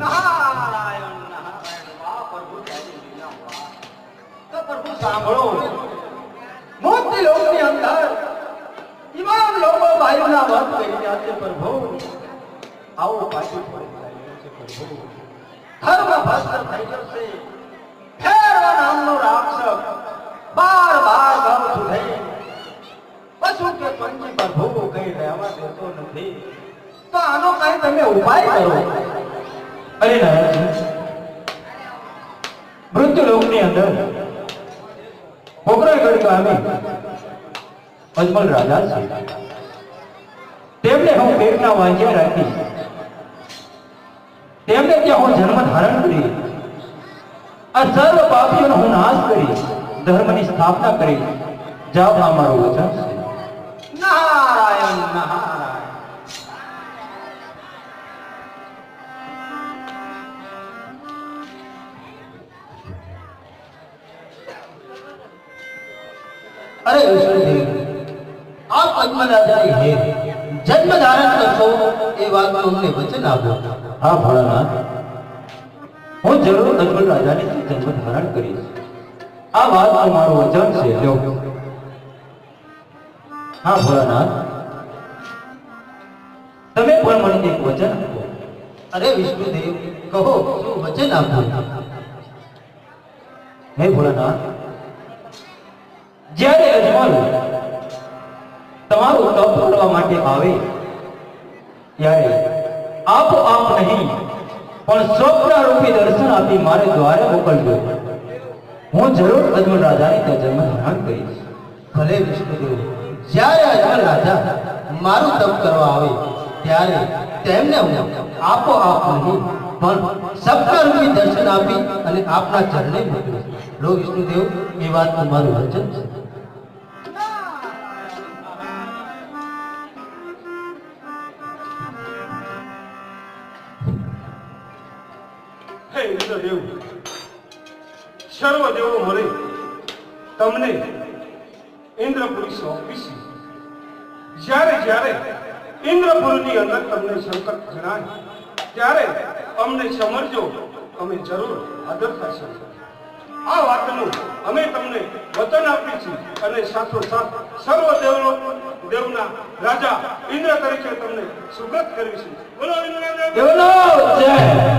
નારાયણ નારાયણ વાહ પ્રભુ તારી લીલા વાહ તો પ્રભુ સાંભળો મોતી લોકની અંદર ઇમામ લોકો ભાઈઓના વધ કરી રહ્યા છે પ્રભુ આવો પાછી પડી જાય છે પ્રભુ ધર્મ ભસ્મ થઈ ગયો છે ફેરવા નામનો રાક્ષસ બાર બાર ગામ સુધે પશુ કે પંછી પ્રભુ કઈ રહેવા દેતો નથી તો આનો કઈ તમે ઉપાય કરો અરે નારાયણજી મૃત્યુ લોકની અંદર પોકરાગઢ ગામે અજમલ રાજા છે તેમને હું પેટના વાંચ્યા રાખી તેમને ત્યાં હું જન્મ ધારણ કરી આ સર્વ પાપીઓનો હું નાશ કરી ધર્મની સ્થાપના કરી જાઓ આ મારું વચન છે નારાયણ નારાયણ अरे विष्णुदेव आप अजमल राजा हे जन्म धारण करशो એ વાતનો અમને વચન આપો હા ભોળાનાથ હું જરૂર અજમલ રાજાને જન્મ ધારણ કરીશ આ વાત મારું વચન છે લ્યો હા ભોળાનાથ તમે પણ મને એક વચન આપો અરે વિષ્ણુદેવ કહો શું વચન આપો હે ભોળાનાથ જ્યારે અજમલ તમારું તપ કરવા માટે આવે ત્યારે આપોઆપ નહીં પણ સ્વપ્નરૂપી દર્શન આપી મારે દ્વારે મોકલજો હું જરૂર અજમલ રાજાને ત્યાં જન્મ ધારણ કરીશ ભલે વિષ્ણુદેવ જ્યારે અજમલ રાજા મારું તપ કરવા આવે ત્યારે તેમને હું આપોઆપ નહીં પણ સપ્તાહરૂપી દર્શન આપી અને આપના ચરણે મોકલું લો વિષ્ણુદેવ એ વાત તમારું વચન છે હે ઇન્દ્રદેવ સર્વદેવો મળે તમને ઇન્દ્રપુરી સોંપી છે જ્યારે જ્યારે ઇન્દ્રપુરની અંદર તમને સંકટ જણાય ત્યારે અમને સમરજો અમે જરૂર આદર થશે આ વાતનું અમે તમને વચન આપી છે અને સાથોસાથ સર્વ દેવના રાજા ઇન્દ્ર તરીકે તમને સુગત કરી છે બોલો ઇન્દ્રદેવ બોલો જય